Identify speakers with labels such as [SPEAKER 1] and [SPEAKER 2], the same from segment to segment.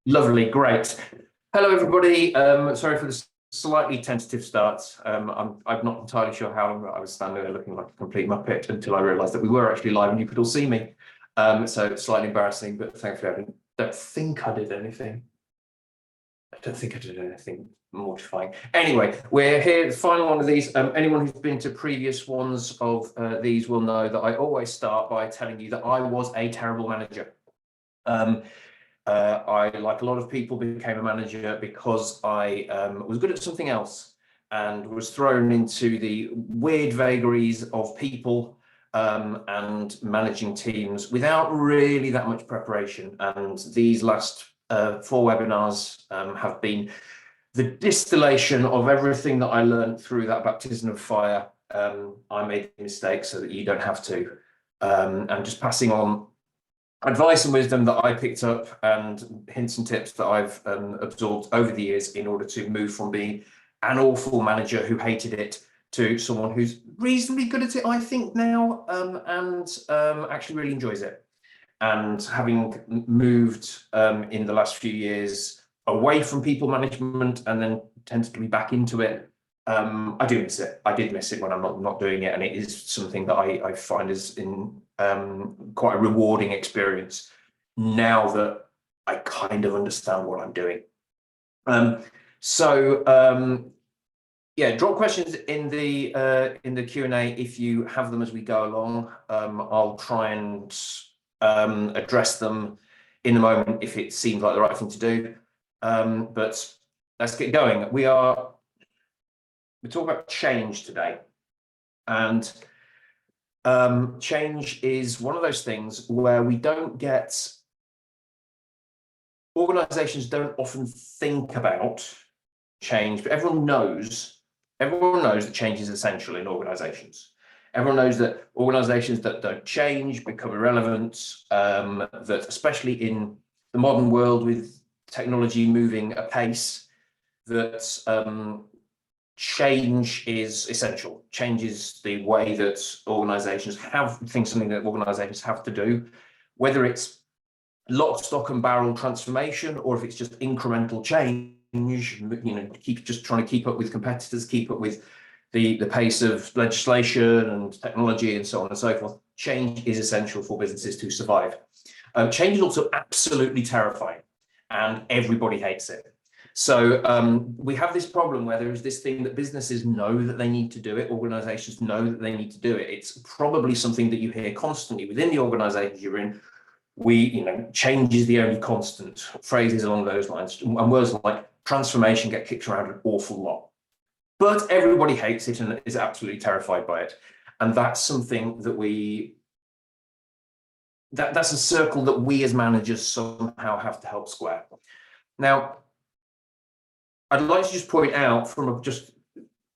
[SPEAKER 1] Lovely, great. Hello, everybody. Sorry for the slightly tentative start. I'm not entirely sure how long I was standing there looking like a complete muppet until I realised that we were actually live and you could all see me. So it's slightly embarrassing, but thankfully don't think I did anything. I don't think I did anything mortifying. Anyway, we're here, the final one of these. Anyone who's been to previous ones of these will know that I always start by telling you that I was a terrible manager. I, like a lot of people, became a manager because I was good at something else and was thrown into the weird vagaries of people and managing teams without really that much preparation. And these last 4 webinars have been the distillation of everything that I learned through that baptism of fire. I made mistakes so that you don't have to. And just passing on advice and wisdom that I picked up and hints and tips that I've absorbed over the years in order to move from being an awful manager who hated it to someone who's reasonably good at it, I think now, and actually really enjoys it. And having moved in the last few years away from people management and then tentatively back into it, I do miss it. I did miss it when I'm not doing it, and it is something that I find is in quite a rewarding experience now that I kind of understand what I'm doing. Yeah, drop questions in the Q&A if you have them as we go along. I'll try and address them in the moment if it seems like the right thing to do. But let's get going. We're talking about change today, and change is one of those things where organizations don't often think about change, but everyone knows that change is essential in organizations. Everyone knows that organizations that don't change become irrelevant, that especially in the modern world with technology moving apace, that change is essential. Change is the way that organizations something that organizations have to do, whether it's lock, stock and barrel transformation, or if it's just incremental change, keep just trying to keep up with competitors, keep up with the pace of legislation and technology and so on and so forth. Change is essential for businesses to survive. Change is also absolutely terrifying, and everybody hates it. So we have this problem where there is this thing that businesses know that they need to do it, organizations know that they need to do it. It's probably something that you hear constantly within the organizations you're in. Change is the only constant, phrases along those lines, and words like transformation get kicked around an awful lot. But everybody hates it and is absolutely terrified by it. And that's something that that's a circle that we as managers somehow have to help square. Now, I'd like to just point out, from just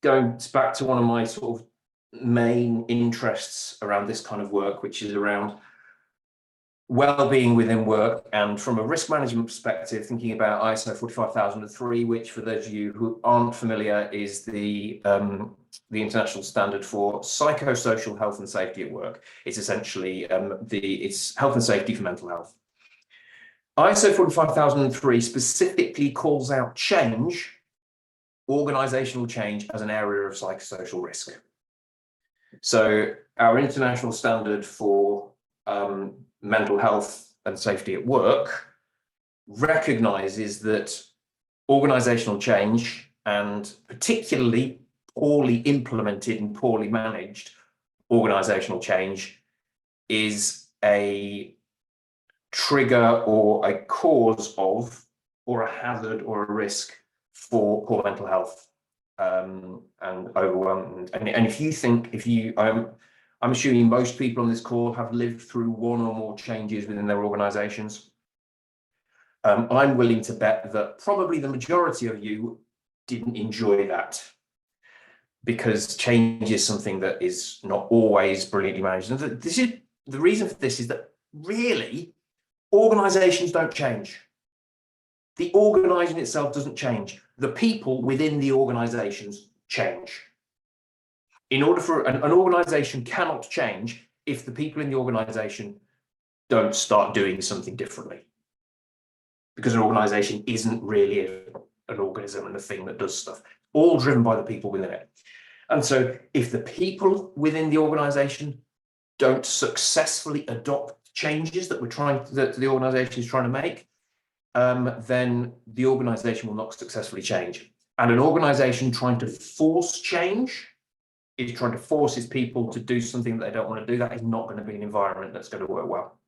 [SPEAKER 1] going back to one of my sort of main interests around this kind of work, which is around well-being within work, and from a risk management perspective, thinking about ISO 45003, which, for those of you who aren't familiar, is the international standard for psychosocial health and safety at work. It's essentially it's health and safety for mental health. ISO 45003 specifically calls out change, organizational change, as an area of psychosocial risk. So our international standard for mental health and safety at work recognizes that organizational change, and particularly poorly implemented and poorly managed organizational change, is a trigger or a cause of, or a hazard or a risk for poor mental health and overwhelm. And I'm assuming most people on this call have lived through one or more changes within their organizations. I'm willing to bet that probably the majority of you didn't enjoy that, because change is something that is not always brilliantly managed. And the reason for this is that really organizations don't change. The organizing itself doesn't change. The people within the organizations change. In order for an organization cannot change if the people in the organization don't start doing something differently. because an organization isn't really an organism and a thing that does stuff, all driven by the people within it. And so if the people within the organization don't successfully adopt changes that the organization is trying to make, then the organization will not successfully change. And an organization trying to force change is trying to force its people to do something that they don't want to do. That is not going to be an environment that's going to work well.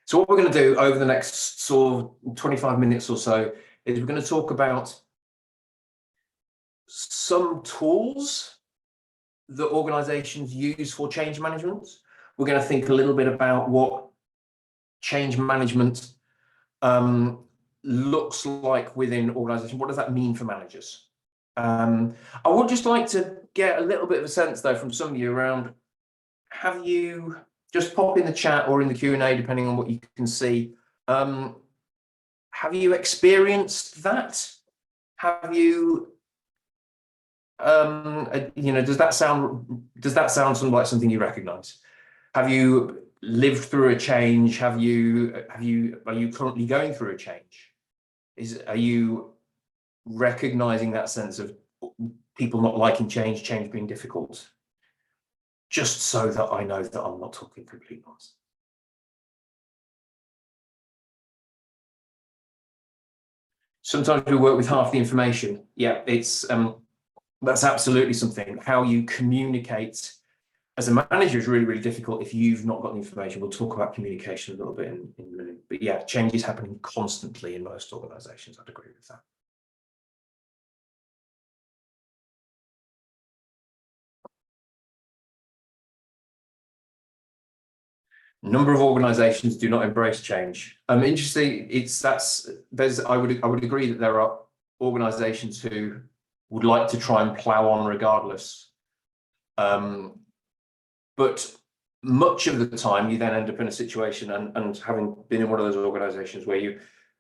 [SPEAKER 1] So what we're going to do over the next sort of 25 minutes or so is we're going to talk about some tools that organizations use for change management. We're going to think a little bit about what change management looks like within organizations. What does that mean for managers? I would just like to get a little bit of a sense, though, from some of you around, have you, just pop in the chat or in the Q&A, depending on what you can see, have you experienced that? Have you, does that sound something like something you recognize? Have you lived through a change? Are you currently going through a change? Are you recognizing that sense of people not liking change being difficult? Just so that I know that I'm not talking complete nonsense. Sometimes we work with half the information. Yeah, it's that's absolutely something. How you communicate as a manager is really, really difficult if you've not got the information. We'll talk about communication a little bit in a minute. But yeah, change is happening constantly in most organizations. I'd agree with that. Number of organizations do not embrace change. Interesting, I would agree that there are organizations who would like to try and plow on regardless. But much of the time you then end up in a situation, and having been in one of those organizations where you're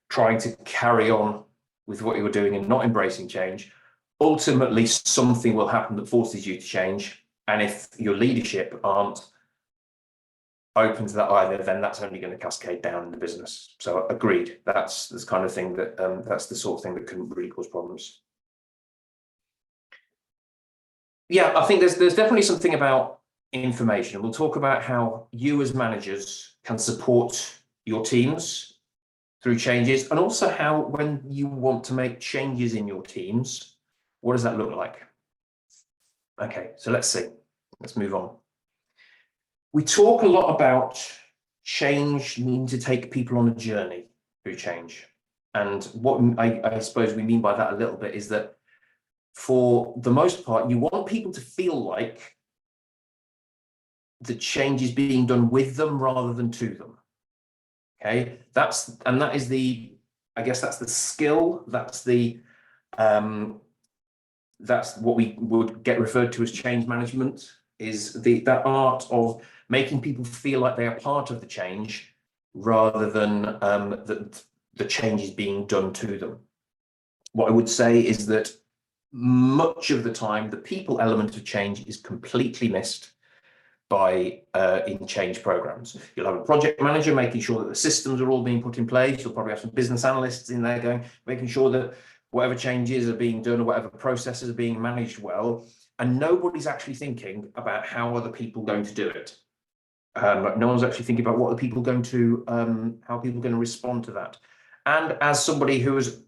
[SPEAKER 1] trying to carry on with what you were doing and not embracing change, ultimately something will happen that forces you to change. And if your leadership aren't open to that either, then that's only going to cascade down in the business. So agreed, that's this kind of thing that that's the sort of thing that can really cause problems. Yeah, I think there's definitely something about information. We'll talk about how you as managers can support your teams through changes, and also how, when you want to make changes in your teams, what does that look like? Okay, so let's move on. We talk a lot about change needing to take people on a journey through change. And what I suppose we mean by that a little bit is that for the most part, you want people to feel like the change is being done with them rather than to them. Okay, that's the skill, that's what we would get referred to as change management, is that art of making people feel like they are part of the change rather than that the change is being done to them. What I would say is that much of the time, the people element of change is completely missed by in change programs. You'll have a project manager making sure that the systems are all being put in place. You'll probably have some business analysts in there making sure that whatever changes are being done or whatever processes are being managed well, and nobody's actually thinking about how are the people going to do it. No one's actually thinking about what are people going to, how people are going to respond to that. And as somebody who has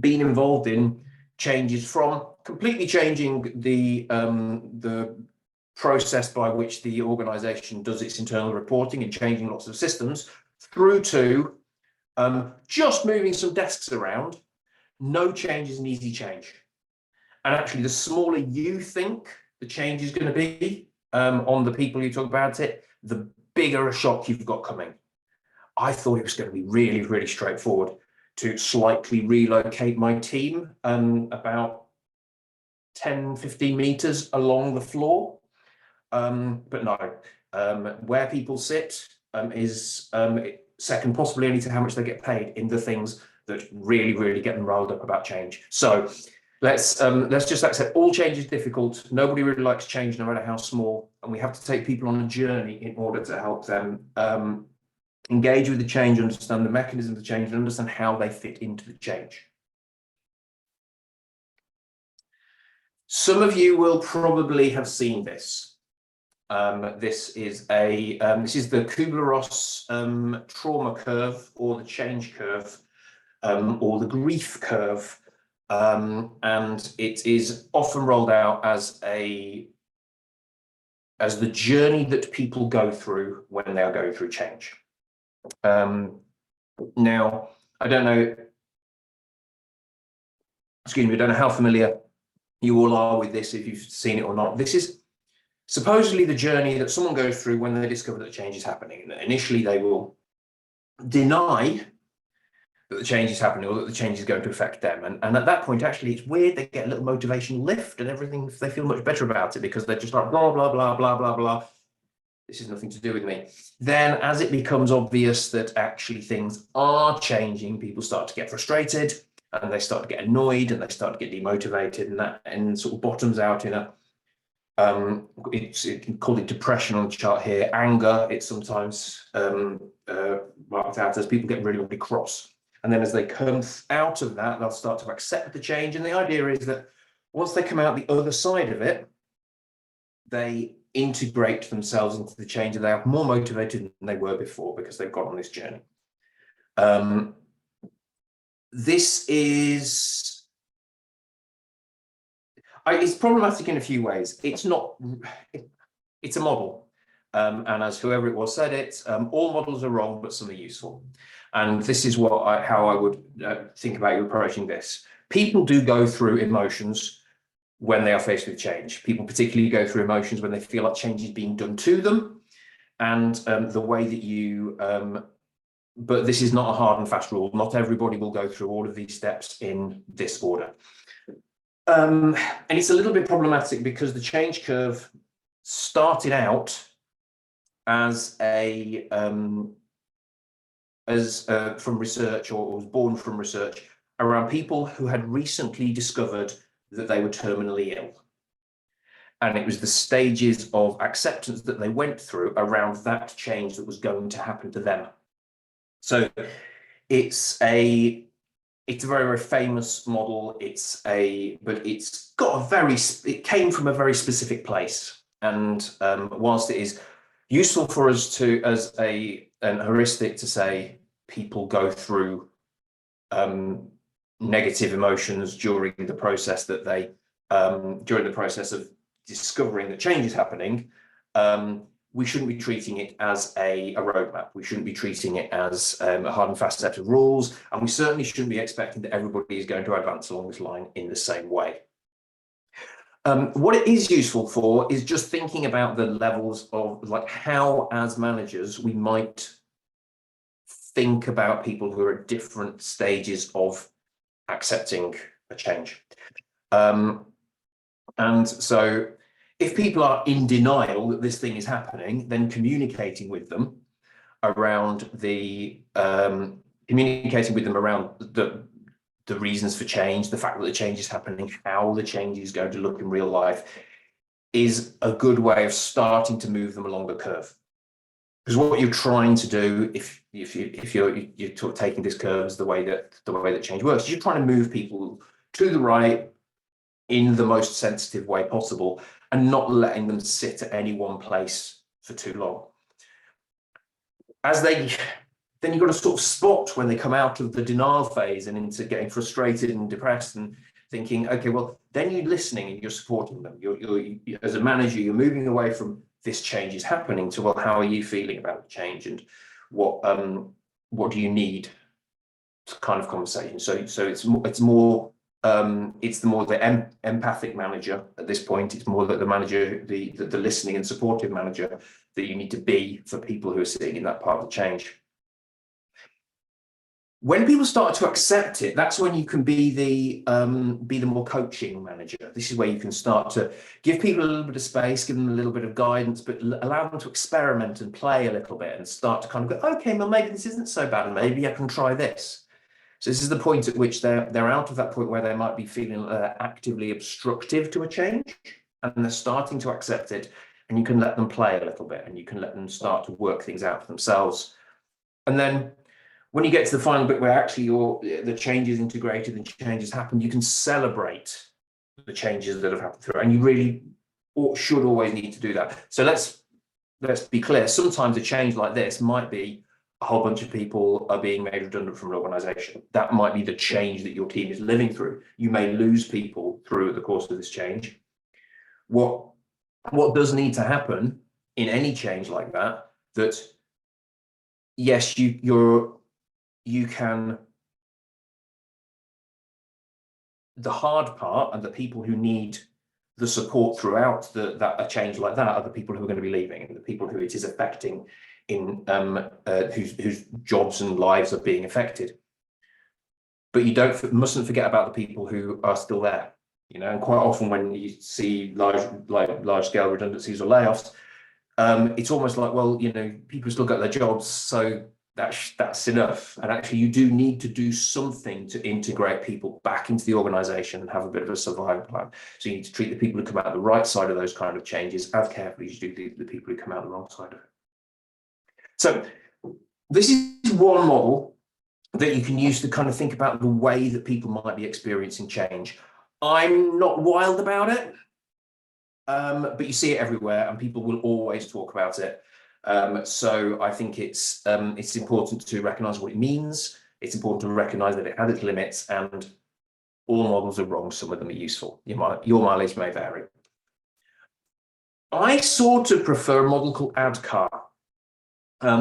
[SPEAKER 1] been involved in changes, from completely changing the process by which the organization does its internal reporting and changing lots of systems, through to just moving some desks around, no change is an easy change. And actually, the smaller you think the change is going to be on the people you talk about it, the bigger a shock you've got coming. I thought it was going to be really, really straightforward to slightly relocate my team about 10, 15 meters along the floor. But no, where people sit is second possibly only to how much they get paid in the things that really, really get them riled up about change. So let's just accept all change is difficult. Nobody really likes change, no matter how small, and we have to take people on a journey in order to help them engage with the change, understand the mechanism of the change, and understand how they fit into the change. Some of you will probably have seen this. This is the Kubler-Ross trauma curve, or the change curve, or the grief curve, and it is often rolled out as the journey that people go through when they are going through change. Now, I don't know how familiar you all are with this, if you've seen it or not. This is supposedly the journey that someone goes through when they discover that change is happening. And initially, they will deny that the change is happening, or that the change is going to affect them. And at that point, actually, it's weird. They get a little motivational lift and everything. They feel much better about it, because they're just like, blah, blah, blah, blah, blah, blah. This is nothing to do with me. Then, as it becomes obvious that actually things are changing, people start to get frustrated, and they start to get annoyed, and they start to get demotivated, and that sort of bottoms out in a it's called it depression on the chart here. Anger, it's sometimes marked out as people get really, really cross. And then as they come out of that, they'll start to accept the change. And the idea is that once they come out the other side of it, they integrate themselves into the change, and they are more motivated than they were before, because they've gone on this journey. This is... it's problematic in a few ways. It's not, it's a model. And as whoever it was said it, all models are wrong, but some are useful. And this is how I would think about you approaching this. People do go through emotions when they are faced with change. People particularly go through emotions when they feel like change is being done to them. And the way that you, but this is not a hard and fast rule. Not everybody will go through all of these steps in this order. And it's a little bit problematic, because the change curve started out as from research, or was born from research around people who had recently discovered that they were terminally ill. And it was the stages of acceptance that they went through around that change that was going to happen to them. So it's a very, very famous model. But it's got it came from a very specific place. And whilst it is useful for us to, as an heuristic, to say people go through negative emotions during the process that during the process of discovering that change is happening, we shouldn't be treating it as a roadmap. We shouldn't be treating it as a hard and fast set of rules, and we certainly shouldn't be expecting that everybody is going to advance along this line in the same way. What it is useful for is just thinking about the levels of, like, how as managers we might think about people who are at different stages of accepting a change. And so if people are in denial that this thing is happening, then communicating with them around the reasons for change, the fact that the change is happening, how the change is going to look in real life, is a good way of starting to move them along the curve. Because what you're trying to do, if you're taking this curve as the way that change works, you're trying to move people to the right in the most sensitive way possible, and not letting them sit at any one place for too long. Then you've got to sort of spot when they come out of the denial phase and into getting frustrated and depressed, and thinking, okay, well, then you're listening and you're supporting them. You're as a manager, you're moving away from this change is happening to, well, how are you feeling about the change, and what do you need, kind of conversation. So it's more the empathic manager at this point. It's more that the manager, the listening and supportive manager that you need to be for people who are sitting in that part of the change. When people start to accept it, that's when you can be the more coaching manager. This is where you can start to give people a little bit of space, give them a little bit of guidance, but allow them to experiment and play a little bit, and start to kind of go, okay, well, maybe this isn't so bad, and maybe I can try this. So this is the point at which they're out of that point where they might be feeling actively obstructive to a change, and they're starting to accept it, and you can let them play a little bit, and you can let them start to work things out for themselves. And then when you get to the final bit where actually the change is integrated and changes happen, you can celebrate the changes that have happened through, and you really should always need to do that. So let's be clear. Sometimes a change like this might be a whole bunch of people are being made redundant from an organization. That might be the change that your team is living through. You may lose people through the course of this change. What does need to happen in any change like that, that yes, you can, the hard part and the people who need the support throughout a change like that are the people who are going to be leaving, and the people who it is affecting, in whose jobs and lives are being affected. But you mustn't forget about the people who are still there. And quite often when you see large scale redundancies or layoffs, it's almost like, well, people still got their jobs, so that's enough. And actually, you do need to do something to integrate people back into the organization and have a bit of a survival plan. So you need to treat the people who come out the right side of those kind of changes as carefully as you do the people who come out the wrong side of it. So this is one model that you can use to kind of think about the way that people might be experiencing change. I'm not wild about it, but you see it everywhere, and people will always talk about it. So I think it's important to recognize what it means. It's important to recognize that it has its limits, and all models are wrong. Some of them are useful. Your mileage may vary. I sort of prefer a model called ADKAR,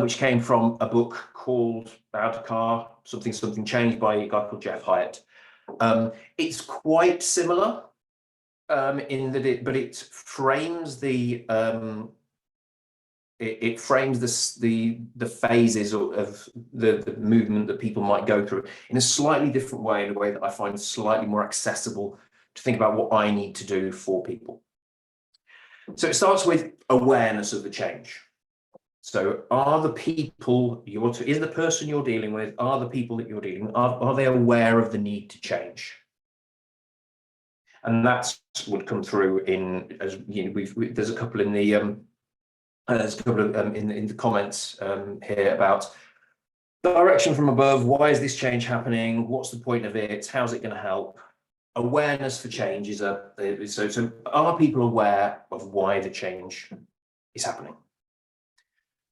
[SPEAKER 1] which came from a book called ADKAR, something change, by a guy called Jeff Hyatt. It's quite similar in that it frames the phases of the movement that people might go through in a slightly different way, in a way that I find slightly more accessible to think about what I need to do for people. So it starts with awareness of the change. So are the people is the person you're dealing with, are the people that you're dealing with, are they aware of the need to change? And that would come through in, as there's a couple in the there's a couple of in the comments here about direction from above. Why is this change happening? What's the point of it? How's it going to help? Awareness for change is so are people aware of why the change is happening?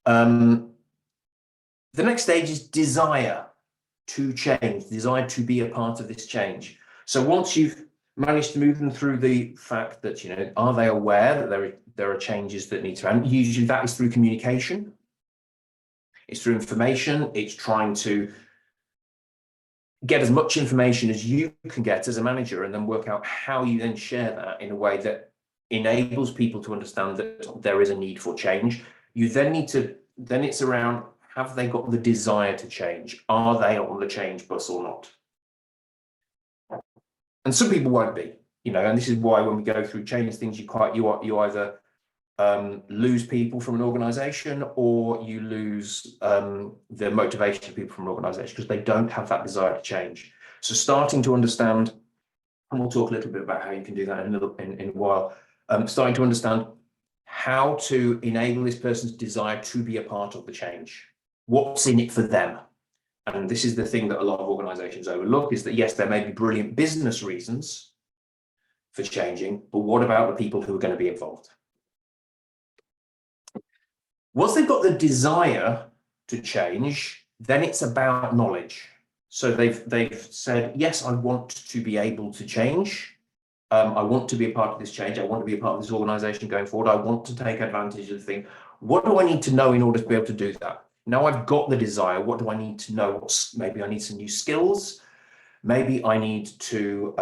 [SPEAKER 1] The next stage is desire to change, desire to be a part of this change. So once you've managed to move them through the fact that, are they aware that there are changes that need to happen? Usually that is through communication. It's through information. It's trying to get as much information as you can get as a manager, and then work out how you then share that in a way that enables people to understand that there is a need for change. You then need to, then it's around, have they got the desire to change? Are they on the change bus or not? And some people won't be, and this is why when we go through change things, you either lose people from an organization, or you lose the motivation of people from an organization because they don't have that desire to change. So starting to understand, and we'll talk a little bit about how you can do that in a while, starting to understand how to enable this person's desire to be a part of the change. What's in it for them? And this is the thing that a lot of organizations overlook, is that yes, there may be brilliant business reasons for changing, but what about the people who are going to be involved? Once they've got the desire to change, then it's about knowledge. So they've said, yes, I want to be able to change. I want to be a part of this change. I want to be a part of this organization going forward. I want to take advantage of the thing. What do I need to know in order to be able to do that? Now I've got the desire. What do I need to know? Maybe I need some new skills. Maybe I need to,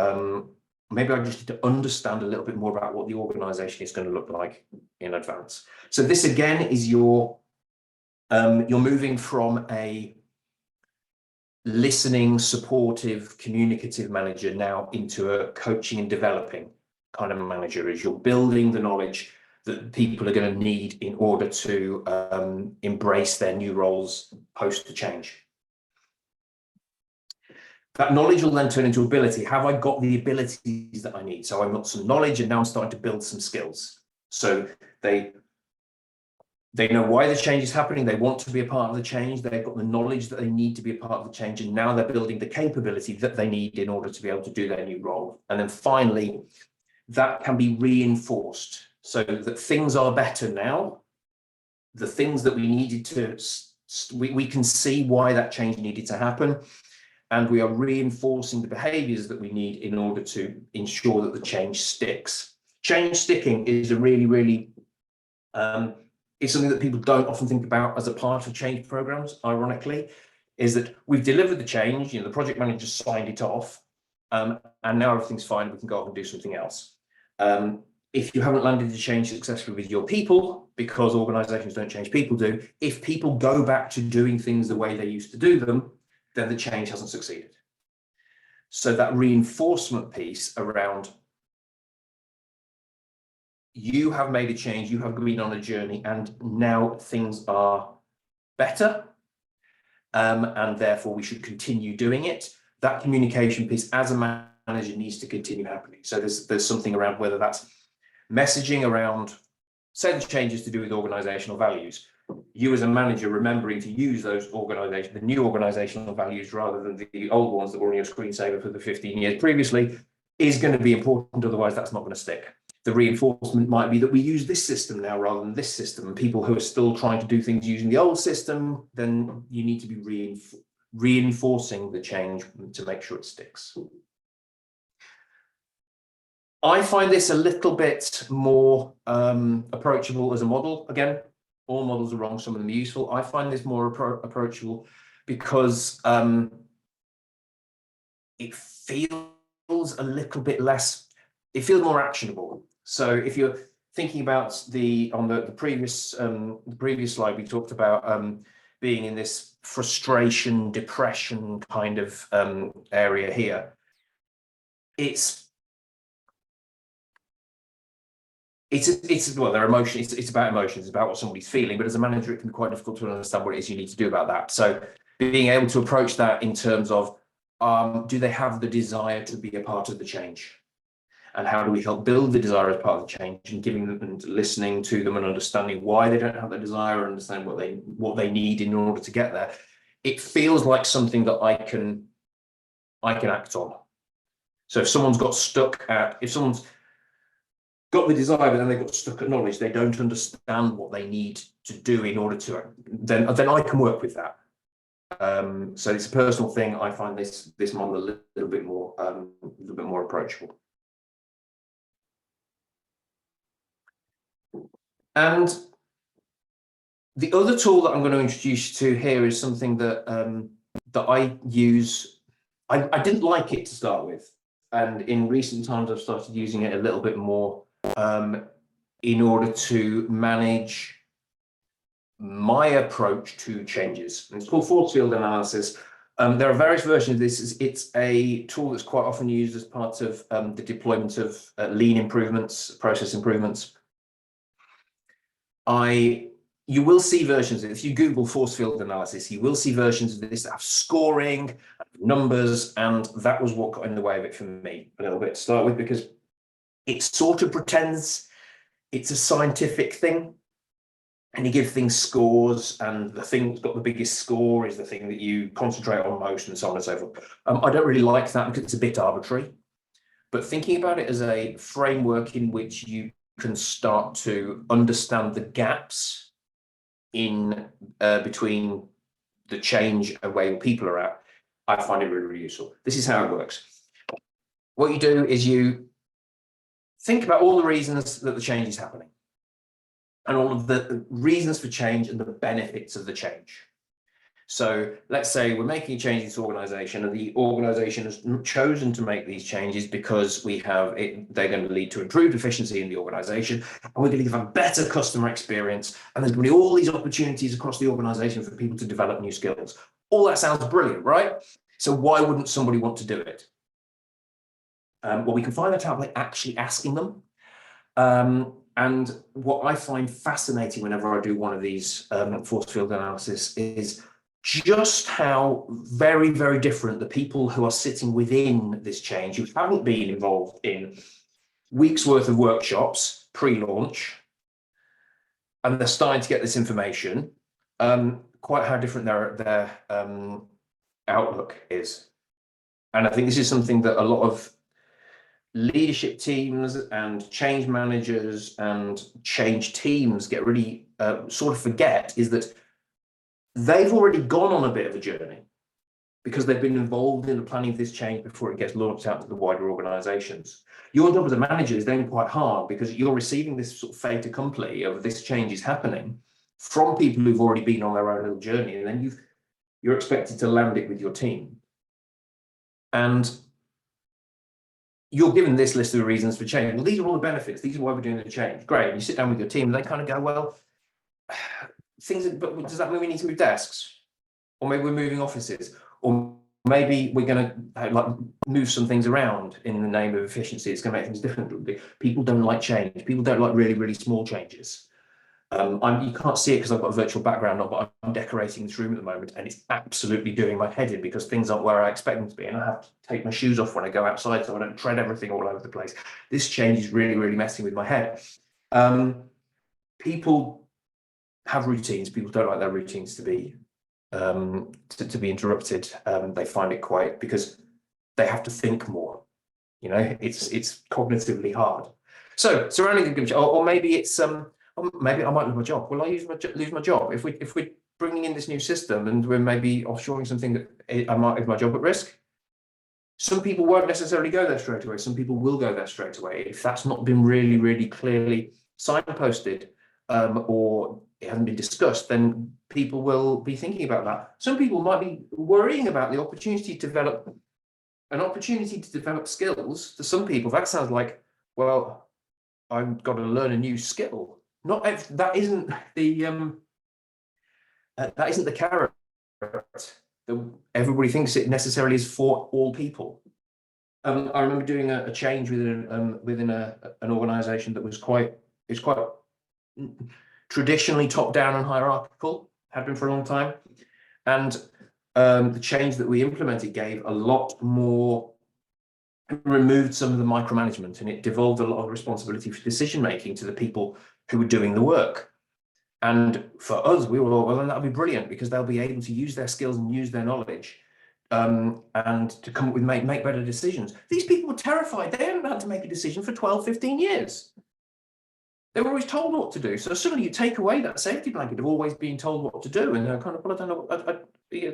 [SPEAKER 1] maybe I just need to understand a little bit more about what the organization is going to look like in advance. So this again is you're moving from a listening, supportive, communicative manager now into a coaching and developing kind of manager, as you're building the knowledge that people are going to need in order to embrace their new roles post the change. That knowledge will then turn into ability. Have I got the abilities that I need? So I've got some knowledge, and now I'm starting to build some skills. So They know why the change is happening. They want to be a part of the change. They've got the knowledge that they need to be a part of the change. And now they're building the capability that they need in order to be able to do their new role. And then finally, that can be reinforced so that things are better now. The things that we needed to, we can see why that change needed to happen. And we are reinforcing the behaviors that we need in order to ensure that the change sticks. Change sticking is a really, it's something that people don't often think about as a part of change programs, ironically, is that we've delivered the change, the project manager signed it off, and now everything's fine, we can go off and do something else. If you haven't landed the change successfully with your people, because organizations don't change, people do, if people go back to doing things the way they used to do them, then the change hasn't succeeded. So that reinforcement piece around, you have made a change, you have been on a journey, and now things are better, and therefore we should continue doing it. That communication piece as a manager needs to continue happening. So there's something around whether that's messaging around, say the changes to do with organizational values. You as a manager remembering to use those the new organizational values rather than the old ones that were on your screensaver for the 15 years previously is going to be important, otherwise that's not going to stick. The reinforcement might be that we use this system now rather than this system, and people who are still trying to do things using the old system, then you need to be reinforcing the change to make sure it sticks. I find this a little bit more approachable as a model. Again, all models are wrong, some of them are useful. I find this more approachable because it feels a little bit less, it feels more actionable. So if you're thinking about on the previous slide, we talked about being in this frustration, depression kind of area here. It's well, their emotion. It's about emotions. It's about what somebody's feeling. But as a manager, it can be quite difficult to understand what it is you need to do about that. So being able to approach that in terms of, do they have the desire to be a part of the change? And how do we help build the desire as part of the change, and giving them and listening to them and understanding why they don't have the desire, and understand what they need in order to get there. It feels like something that I can act on. So if someone's got stuck at, if someone's got the desire, but then they got stuck at knowledge, they don't understand what they need to do in order to, then I can work with that. So it's a personal thing. I find this model a little bit more approachable. And the other tool that I'm going to introduce you to here is something that that I use. I didn't like it to start with, and in recent times I've started using it a little bit more in order to manage my approach to changes. And it's called force field analysis. There are various versions of this. It's a tool that's quite often used as part of the deployment of lean improvements, process improvements. You will see versions of it. If you Google force field analysis, you will see versions of this that have scoring, numbers, and that was what got in the way of it for me a little bit to start with, because it sort of pretends it's a scientific thing, and you give things scores, and the thing that's got the biggest score is the thing that you concentrate on most, and so on and so forth. I don't really like that because it's a bit arbitrary, but thinking about it as a framework in which you can start to understand the gaps in between the change and where people are at, I find it really, really useful. This is how it works. What you do is you think about all the reasons that the change is happening, and all of the reasons for change and the benefits of the change. So let's say we're making a change in this organization, and the organization has chosen to make these changes because they're going to lead to improved efficiency in the organization, and we're going to give a better customer experience, and there's going to be all these opportunities across the organization for people to develop new skills. All that sounds brilliant, right? So why wouldn't somebody want to do it? Well, we can find that out by actually asking them. And what I find fascinating whenever I do one of these force field analysis is just how very, very different the people who are sitting within this change, who haven't been involved in weeks worth of workshops pre-launch, and they're starting to get this information, quite how different their outlook is. And I think this is something that a lot of leadership teams and change managers and change teams get really sort of forget, is that they've already gone on a bit of a journey because they've been involved in the planning of this change before it gets launched out to the wider organizations. Your job as a manager is then quite hard because you're receiving this sort of fait accompli of this change is happening from people who've already been on their own little journey, and then you're expected to land it with your team. And you're given this list of the reasons for change. Well, these are all the benefits. These are why we're doing the change. Great. And you sit down with your team and they kind of go, well, but does that mean we need to move desks? Or maybe we're moving offices? Or maybe we're going to like move some things around in the name of efficiency. It's going to make things different. People don't like change. People don't like really, really small changes. You can't see it because I've got a virtual background on, but I'm decorating this room at the moment, and it's absolutely doing my head in because things aren't where I expect them to be, and I have to take my shoes off when I go outside so I don't tread everything all over the place. This change is really, really messing with my head. People have routines. People don't like their routines to be interrupted. They find it quite, because they have to think more. You know, it's cognitively hard. So surrounding a good, or maybe it's maybe I might lose my job. Will I lose my job if we're bringing in this new system and we're maybe offshoring something that I might have my job at risk? Some people won't necessarily go there straight away. Some people will go there straight away if that's not been really, really clearly signposted, or it hasn't been discussed. Then people will be thinking about that. Some people might be worrying about the opportunity to develop skills. To some people, that sounds like, well, I've got to learn a new skill. That isn't the carrot that everybody thinks it necessarily is for all people. I remember doing a change within an organization that was quite traditionally top down and hierarchical, had been for a long time, and the change that we implemented gave a lot more, removed some of the micromanagement, and it devolved a lot of responsibility for decision making to the people who were doing the work. And for us, we were all, well, then that'll be brilliant because they'll be able to use their skills and use their knowledge, and to come up with make better decisions. These people were terrified. They hadn't had to make a decision for 12, 15 years. They were always told what to do. So suddenly you take away that safety blanket of always being told what to do, and they're kind of, well, I don't know,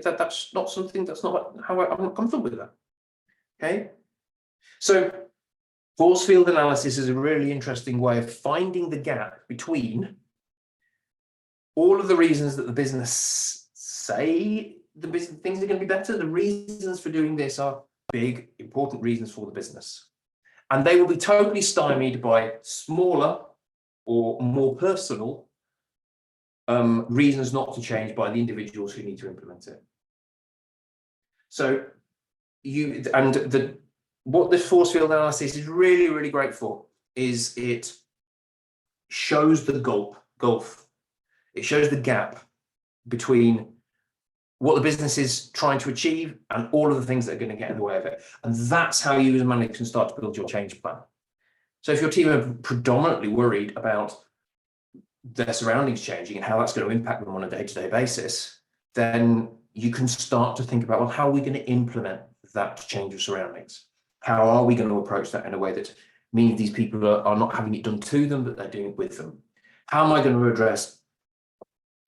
[SPEAKER 1] that's not something, that's not how I'm not comfortable with that. Okay. So force field analysis is a really interesting way of finding the gap between all of the reasons that the business say the business things are going to be better. The reasons for doing this are big, important reasons for the business. And they will be totally stymied by smaller or more personal reasons not to change by the individuals who need to implement it. So what this force field analysis is really, really great for is it shows the gulf. It shows the gap between what the business is trying to achieve and all of the things that are going to get in the way of it. And that's how you as a manager can start to build your change plan. So if your team are predominantly worried about their surroundings changing and how that's going to impact them on a day-to-day basis, then you can start to think about, well, how are we going to implement that change of surroundings? How are we going to approach that in a way that means these people are not having it done to them, but they're doing it with them? How am I going to address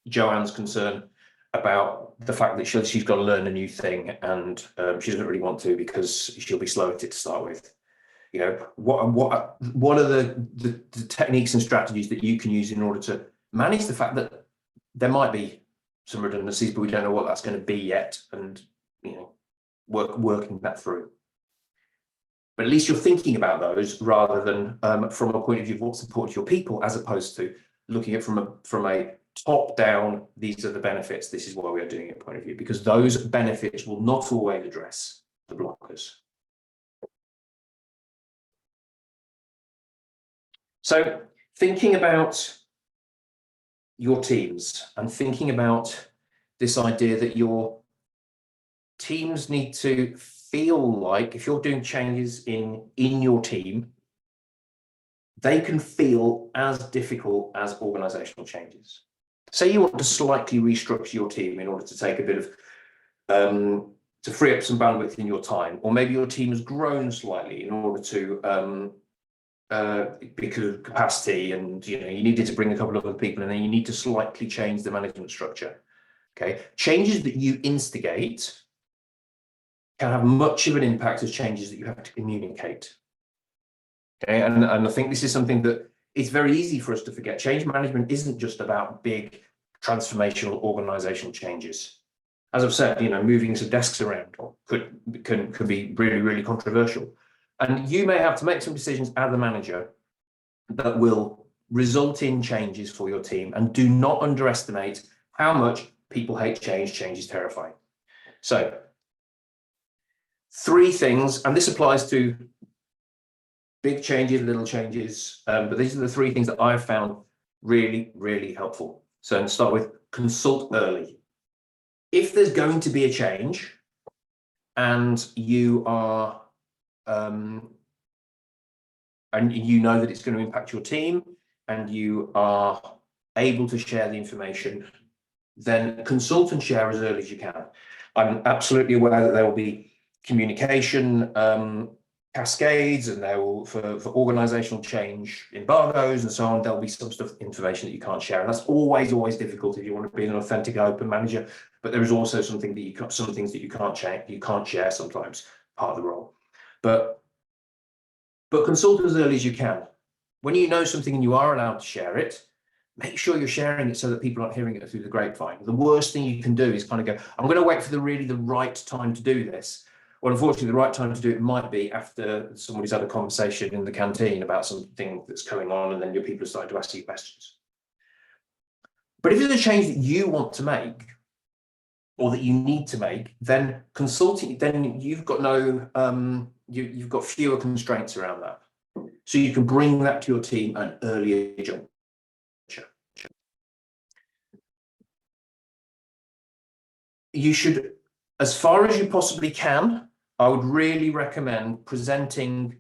[SPEAKER 1] Joanne's concern about the fact that she's got to learn a new thing and she doesn't really want to because she'll be slow at it to start with? You know, what are the techniques and strategies that you can use in order to manage the fact that there might be some redundancies, but we don't know what that's going to be yet, and you know, working that through. But at least you're thinking about those rather than from a point of view of what supports your people, as opposed to looking at from a top down, these are the benefits, this is why we are doing it point of view, because those benefits will not always address the blockers. So thinking about your teams and thinking about this idea that your teams need to feel like, if you're doing changes in your team, they can feel as difficult as organizational changes. Say you want to slightly restructure your team in order to take a bit of to free up some bandwidth in your time, or maybe your team has grown slightly in order to because of capacity, and you needed to bring a couple of other people, and then you need to slightly change the management structure. Okay, changes that you instigate can have much of an impact as changes that you have to communicate. Okay, and I think this is something that it's very easy for us to forget. Change management isn't just about big transformational organizational changes. As I've said, moving some desks around could be really, really controversial. And you may have to make some decisions as a manager that will result in changes for your team. And do not underestimate how much people hate change. Change is terrifying. So 3 things, and this applies to big changes, little changes, but these are the 3 things that I've found really, really helpful. So let's start with consult early. If there's going to be a change and you are, and you know that it's going to impact your team and you are able to share the information, then consult and share as early as you can. I'm absolutely aware that there will be communication cascades, and there will, for organizational change, embargoes and so on, there'll be some information that you can't share, and that's always difficult if you want to be an authentic open manager. But there is also some things that you can't share sometimes, part of the role. But consult as early as you can. When you know something and you are allowed to share it, make sure you're sharing it so that people aren't hearing it through the grapevine. The worst thing you can do is kind of go, I'm going to wait for the right time to do this. Well, unfortunately, the right time to do it might be after somebody's had a conversation in the canteen about something that's going on, and then your people are starting to ask you questions. But if it's a change that you want to make, or that you need to make, then consulting, then you've got you've got fewer constraints around that. So you can bring that to your team at an earlier juncture. You should, as far as you possibly can, I would really recommend presenting,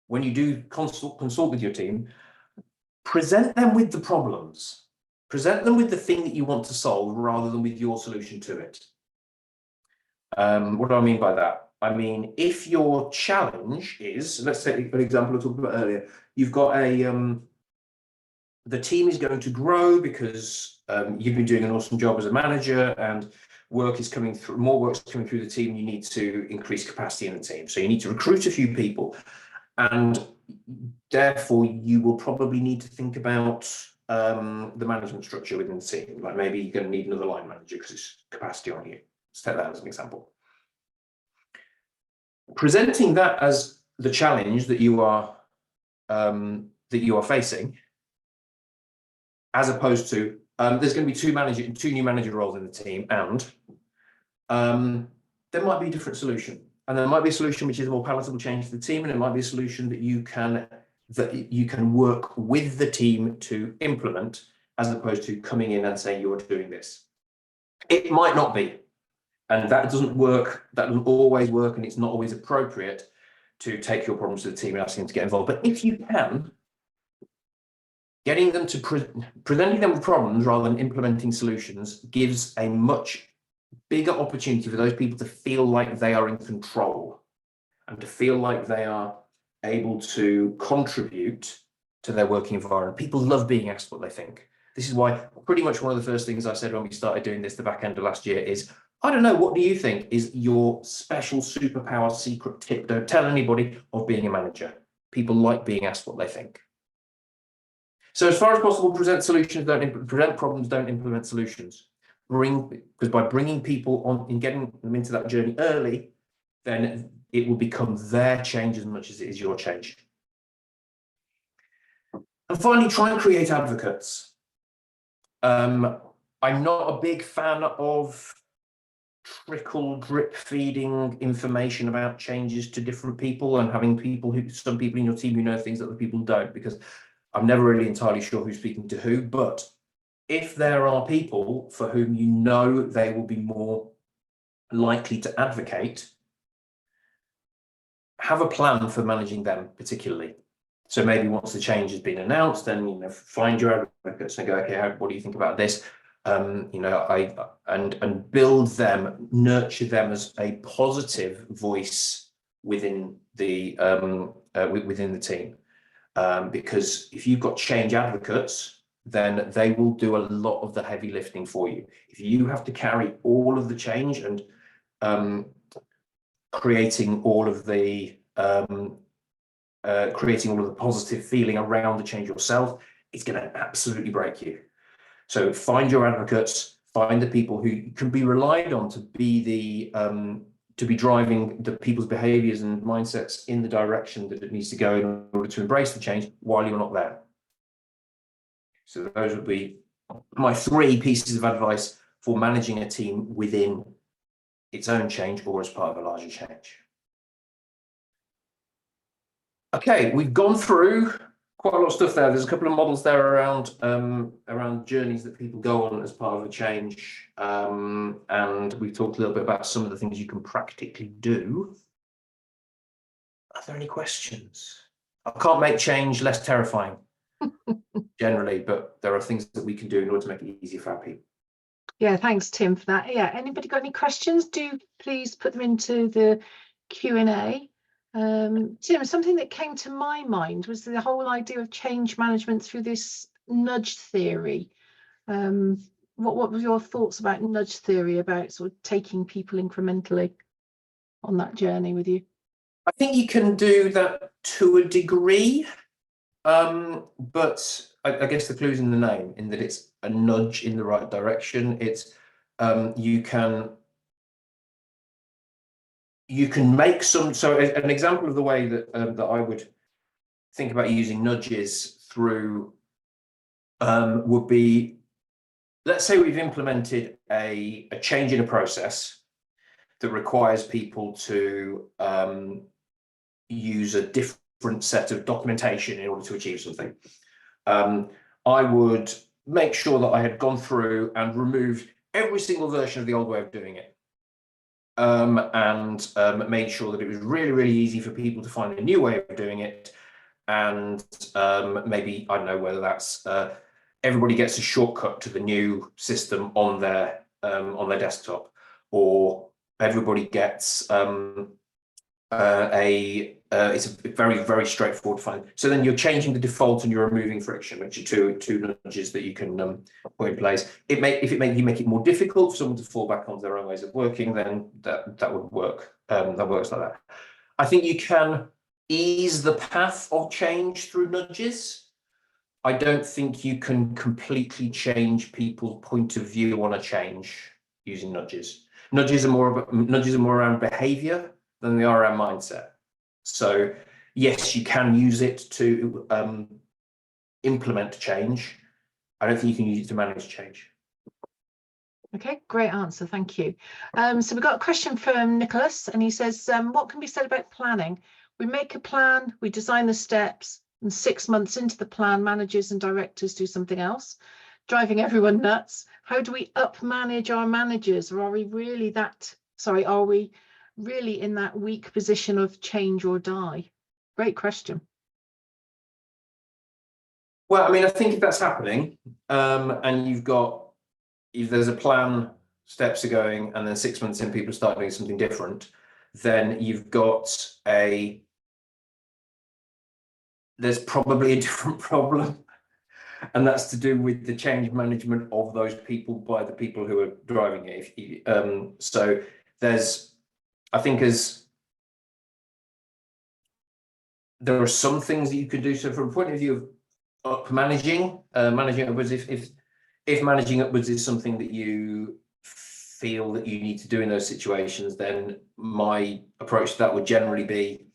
[SPEAKER 1] when you do consult with your team, present them with the problems. Present them with the thing that you want to solve rather than with your solution to it. What do I mean by that? I mean, if your challenge is, let's take an example I talked about earlier, you've got the team is going to grow because you've been doing an awesome job as a manager, and more work's coming through the team. You need to increase capacity in the team. So you need to recruit a few people, and therefore you will probably need to think about the management structure within the team. Like maybe you're going to need another line manager because it's capacity on you. Let's take that as an example. Presenting that as the challenge that you are facing, as opposed to there's going to be two new manager roles in the team, and there might be a different solution, and there might be a solution which is a more palatable change to the team, and it might be a solution that you can work with the team to implement, as opposed to coming in and saying you're doing this. It might not be, and that doesn't work. That doesn't always work, and it's not always appropriate to take your problems to the team and asking them to get involved. But if you can, getting them to presenting them with problems rather than implementing solutions gives a much bigger opportunity for those people to feel like they are in control and to feel like they are able to contribute to their working environment. People love being asked what they think. This is why pretty much one of the first things I said when we started doing this the back end of last year is, I don't know, what do you think is your special superpower secret tip? Don't tell anybody of being a manager. People like being asked what they think. So as far as possible, present solutions, present problems, don't implement solutions. Because by bringing people on and getting them into that journey early, then it will become their change as much as it is your change. And finally, try and create advocates. I'm not a big fan of drip feeding information about changes to different people and having some people in your team who know things that other people don't, because I'm never really entirely sure who's speaking to who. But if there are people for whom you know they will be more likely to advocate, have a plan for managing them particularly. So maybe once the change has been announced, then find your advocates and go, okay, what do you think about this? And build them, nurture them as a positive voice within the team, because if you've got change advocates, then they will do a lot of the heavy lifting for you. If you have to carry all of the change and creating all of the positive feeling around the change yourself, it's going to absolutely break you. So find your advocates, find the people who can be relied on to be driving the people's behaviors and mindsets in the direction that it needs to go in order to embrace the change while you're not there. So those would be my 3 pieces of advice for managing a team within its own change or as part of a larger change. Okay, we've gone through quite a lot of stuff there. There's a couple of models there around journeys that people go on as part of a change, and we've talked a little bit about some of the things you can practically do. Are there any questions? I can't make change less terrifying generally, but there are things that we can do in order to make it easier for our people.
[SPEAKER 2] Yeah, thanks, Tim, for that. Yeah, anybody got any questions? Do please put them into the Q&A. Tim, something that came to my mind was the whole idea of change management through this nudge theory. What were your thoughts about nudge theory, about sort of taking people incrementally on that journey with you?
[SPEAKER 1] I think you can do that to a degree, but I guess the clue's in the name, in that it's a nudge in the right direction. It's you can make some. So an example of the way that that I would think about using nudges through would be, let's say we've implemented a change in a process that requires people to use a different set of documentation in order to achieve something. I would make sure that I had gone through and removed every single version of the old way of doing it, and made sure that it was really, really easy for people to find a new way of doing it. And maybe, I don't know whether that's everybody gets a shortcut to the new system on their desktop, or everybody gets it's a very, very straightforward find. So then you're changing the default and you're removing friction, which are two nudges that you can put in place. If you make it more difficult for someone to fall back onto their own ways of working, then that would work. That works like that. I think you can ease the path of change through nudges. I don't think you can completely change people's point of view on a change using nudges. Nudges are more around behavior than they are around mindset. So yes, you can use it to implement change. I don't think you can use it to manage change.
[SPEAKER 2] Okay, great answer, thank you. So we've got a question from Nicholas, and he says, what can be said about planning? We make a plan, we design the steps, and 6 months into the plan, managers and directors do something else, driving everyone nuts. How do we up-manage our managers, or are we really in that weak position of change or die? Great question.
[SPEAKER 1] Well, I mean, I think if that's happening, and if there's a plan, steps are going, and then 6 months in people start doing something different, then there's probably a different problem. And that's to do with the change management of those people by the people who are driving it. So I think there are some things that you can do. So from a point of view of managing upwards, if managing upwards is something that you feel that you need to do in those situations, then my approach to that would generally be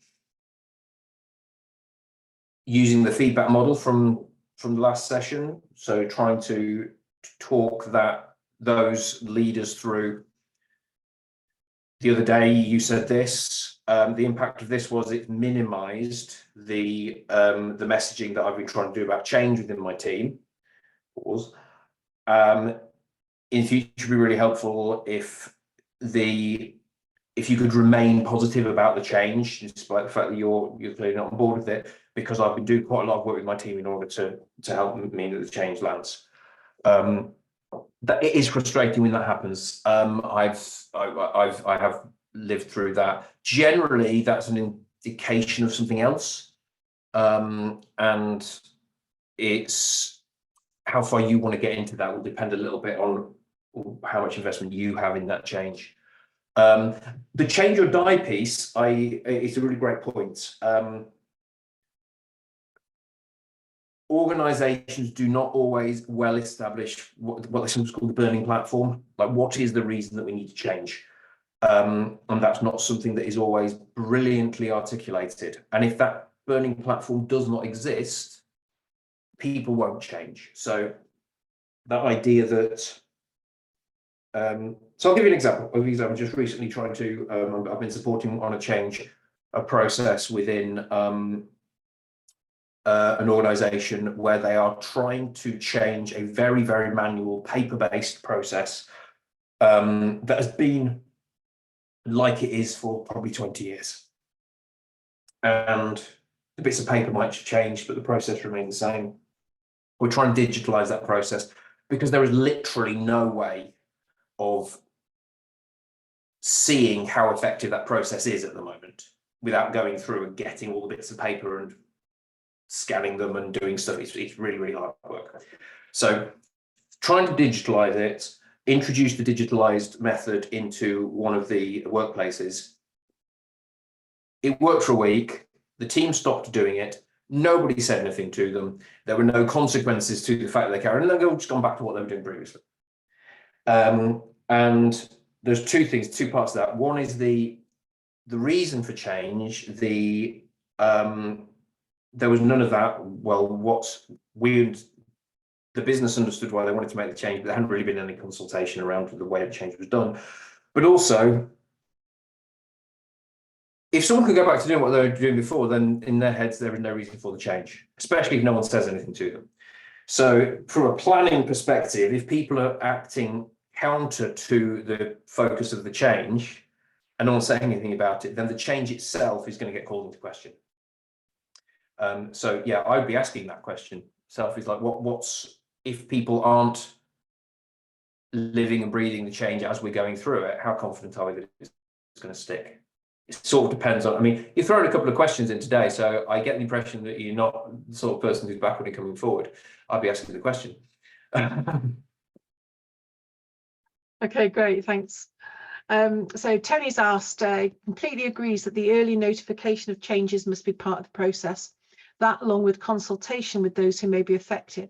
[SPEAKER 1] using the feedback model from the last session. So trying to talk those leaders through. The other day you said this, the impact of this was it minimized the messaging that I've been trying to do about change within my team. In future, it would be really helpful if you could remain positive about the change, despite the fact that you're clearly not on board with it, because I've been doing quite a lot of work with my team in order to help mean that the change lands. That it is frustrating when that happens. I have lived through that. Generally, that's an indication of something else, and it's how far you want to get into that will depend a little bit on how much investment you have in that change. The change or die piece, it's a really great point. Organizations do not always well establish what they sometimes call the burning platform. Like, what is the reason that we need to change? And that's not something that is always brilliantly articulated. And if that burning platform does not exist, people won't change. So that idea that, so I'll give you an example. I'm just recently trying to, I've been supporting on a process within an organization where they are trying to change a very, very manual paper-based process that has been like it is for probably 20 years. And the bits of paper might change, but the process remains the same. We're trying to digitalize that process because there is literally no way of seeing how effective that process is at the moment without going through and getting all the bits of paper and scanning them and doing stuff. It's really, really hard work. So trying to digitalize it, introduce the digitalized method into one of the workplaces. It worked for a week. The team stopped doing it. Nobody said anything to them. There were no consequences to the fact that they carried on. They've just gone back to what they were doing previously. And there's two parts of that. One is the reason for change. There was none of that. Well, the business understood why they wanted to make the change, but there hadn't really been any consultation around the way the change was done. But also, if someone could go back to doing what they were doing before, then in their heads, there is no reason for the change, especially if no one says anything to them. So from a planning perspective, if people are acting counter to the focus of the change and no one's saying anything about it, then the change itself is going to get called into question. So yeah, I'd be asking that question. Self is like, what's if people aren't living and breathing the change as we're going through it, how confident are we that it's going to stick? It sort of depends on, I mean, you've thrown a couple of questions in today, so I get the impression that you're not the sort of person who's backward and coming forward. I'll be asking the question.
[SPEAKER 2] Okay, great, thanks. So Tony's asked, completely agrees that the early notification of changes must be part of the process. That, along with consultation with those who may be affected.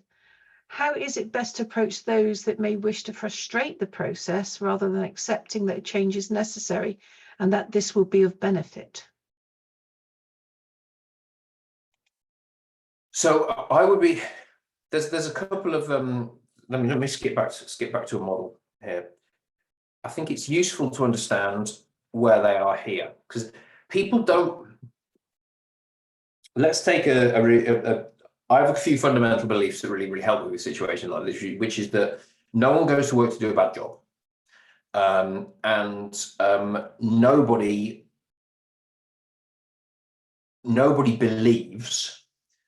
[SPEAKER 2] How is it best to approach those that may wish to frustrate the process rather than accepting that a change is necessary and that this will be of benefit?
[SPEAKER 1] So I would be, there's a couple of, let me skip back to a model here. I think it's useful to understand where they are here, because people don't. Let's take I have a few fundamental beliefs that really help with a situation like this, which is that no one goes to work to do a bad job, and nobody believes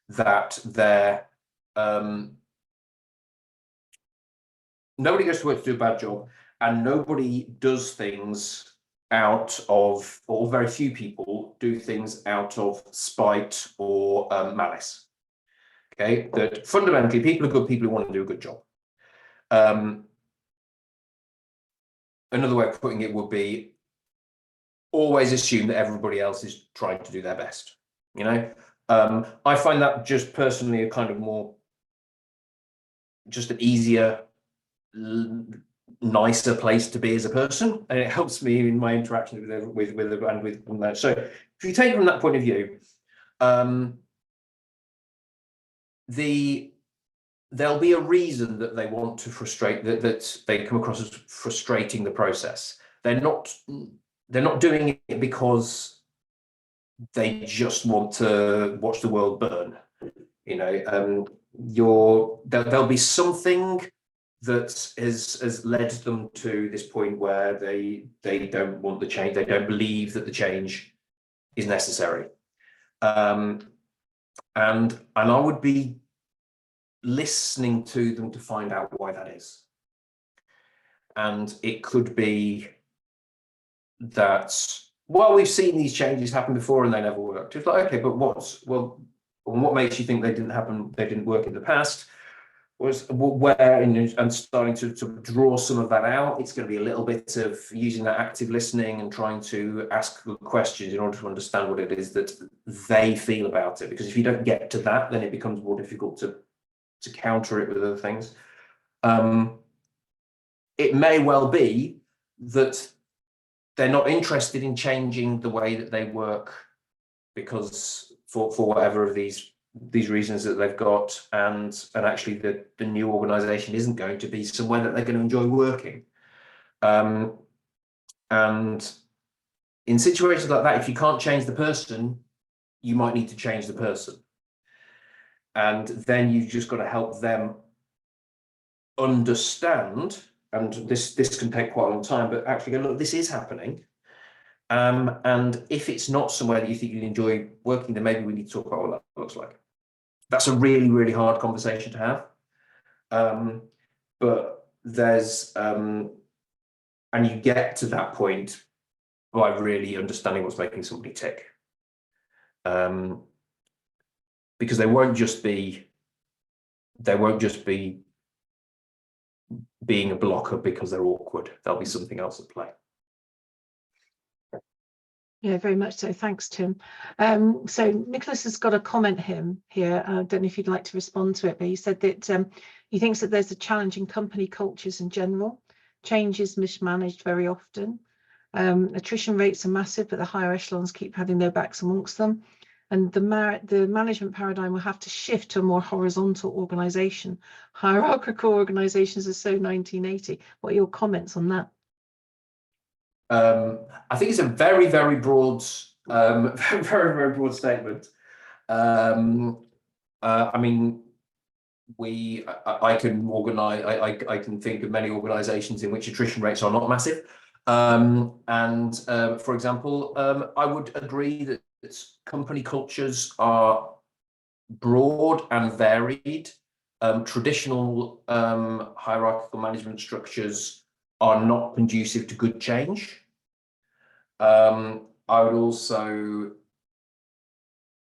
[SPEAKER 1] that nobody goes to work to do a bad job, and nobody does things out of, or very few people do things out of spite or malice. Okay, that fundamentally people are good people who want to do a good job. Another way of putting it would be always assume that everybody else is trying to do their best. You know, I find that just personally a kind of more, just an easier, nicer place to be as a person, and it helps me in my interactions with that. So if you take it from that point of view, there'll be a reason that they want to frustrate, that they come across as frustrating the process. They're not doing it because they just want to watch the world burn. You know, there'll be something that has led them to this point where they don't want the change. They don't believe that the change is necessary. And I would be listening to them to find out why that is. And it could be that, well, we've seen these changes happen before and they never worked. It's like, okay, but what makes you think they didn't work in the past? Was where, and starting to draw some of that out. It's going to be a little bit of using that active listening and trying to ask good questions in order to understand what it is that they feel about it. Because if you don't get to that, then it becomes more difficult to counter it with other things. It may well be that they're not interested in changing the way that they work because for whatever of these reasons that they've got, and actually the new organization isn't going to be somewhere that they're going to enjoy working. And in situations like that, if you can't change the person, you might need to change the person. And then you've just got to help them understand, and this can take quite a long time, but actually go, look, this is happening. And if it's not somewhere that you think you'd enjoy working, then maybe we need to talk about what that looks like. That's a really, really hard conversation to have. But there's, and you get to that point by really understanding what's making somebody tick. Because they won't just be being a blocker because they're awkward. There'll be something else at play.
[SPEAKER 2] Yeah, very much so. Thanks, Tim. So Nicholas has got a comment here. I don't know if you'd like to respond to it, but he said that he thinks that there's a challenge in company cultures in general. Change is mismanaged very often. Attrition rates are massive, but the higher echelons keep having their backs amongst them. And the management paradigm will have to shift to a more horizontal organisation. Hierarchical organisations are so 1980. What are your comments on that?
[SPEAKER 1] I think it's a very, very broad, very, very broad statement. I mean, I can organise. I can think of many organisations in which attrition rates are not massive. For example, I would agree that company cultures are broad and varied. Traditional hierarchical management structures are not conducive to good change. I would also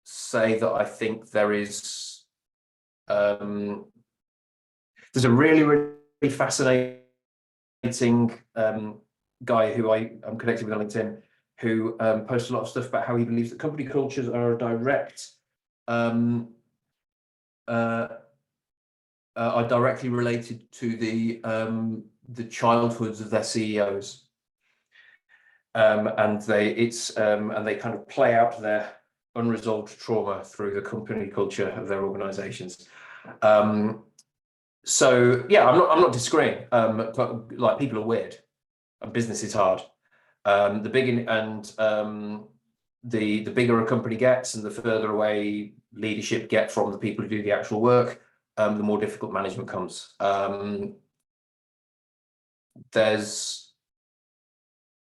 [SPEAKER 1] say that I think there's a really, really fascinating guy who I'm connected with on LinkedIn, who posts a lot of stuff about how he believes that company cultures are a direct are directly related to the childhoods of their CEOs. And they kind of play out their unresolved trauma through the company culture of their organizations. So yeah, I'm not disagreeing. But like, people are weird, and business is hard. The bigger a company gets, and the further away leadership get from the people who do the actual work, the more difficult management comes. There's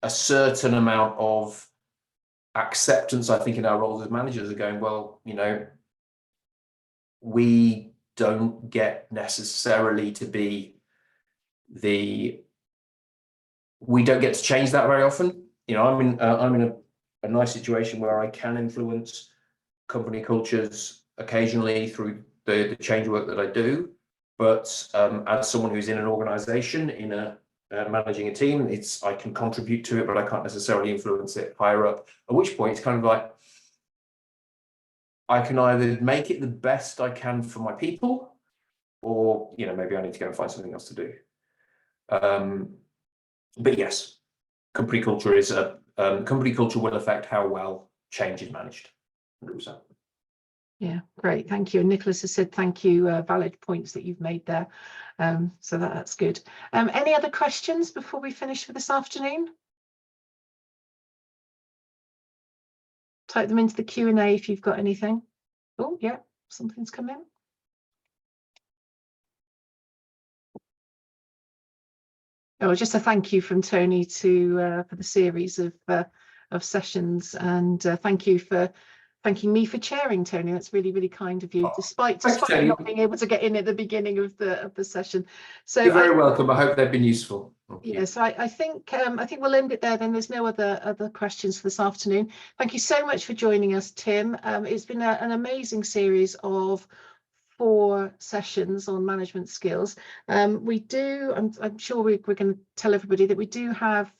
[SPEAKER 1] a certain amount of acceptance, I think, in our roles as managers, are going, well, you know, we don't get necessarily to be we don't get to change that very often. You know, I'm in a nice situation where I can influence company cultures occasionally through the change work that I do. But as someone who's in an organization, managing a team, I can contribute to it, but I can't necessarily influence it higher up. At which point it's kind of like, I can either make it the best I can for my people, or, you know, maybe I need to go and find something else to do. But yes, company culture will affect how well change is managed. 100%.
[SPEAKER 2] Yeah, great. Thank you. And Nicholas has said thank you. Valid points that you've made there. So that's good. Any other questions before we finish for this afternoon? Type them into the Q&A if you've got anything. Oh, yeah, something's come in. Oh, just a thank you from Tony for the series of sessions, and thank you for thanking me for chairing, Tony. That's really, really kind of you,
[SPEAKER 1] Oh,
[SPEAKER 2] despite
[SPEAKER 1] thanks,
[SPEAKER 2] you
[SPEAKER 1] Tony.
[SPEAKER 2] not being able to get in at the beginning of the session. So
[SPEAKER 1] You're very welcome. I hope they've been useful. Thank you.
[SPEAKER 2] yeah, so I think we'll end it there. Then there's no other questions for this afternoon. Thank you so much for joining us, Tim. It's been an amazing series of 4 sessions on management skills. I'm sure we're going to tell everybody that we do have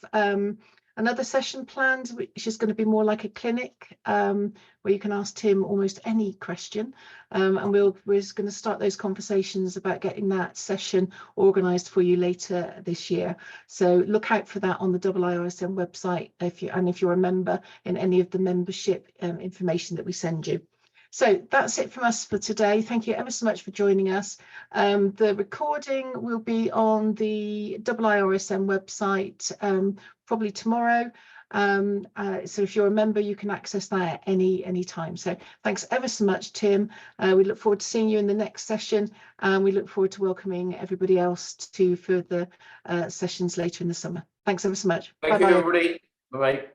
[SPEAKER 2] another session planned, which is going to be more like a clinic, where you can ask Tim almost any question, and we're going to start those conversations about getting that session organised for you later this year. So look out for that on the IIRSM website if you're a member in any of the membership information that we send you. So that's it from us for today. Thank you ever so much for joining us. The recording will be on the IIRSM website probably tomorrow. So if you're a member, you can access that at any time. So thanks ever so much, Tim. We look forward to seeing you in the next session, and we look forward to welcoming everybody else to further sessions later in the summer. Thanks ever so much.
[SPEAKER 1] Thank you, everybody. Bye-bye.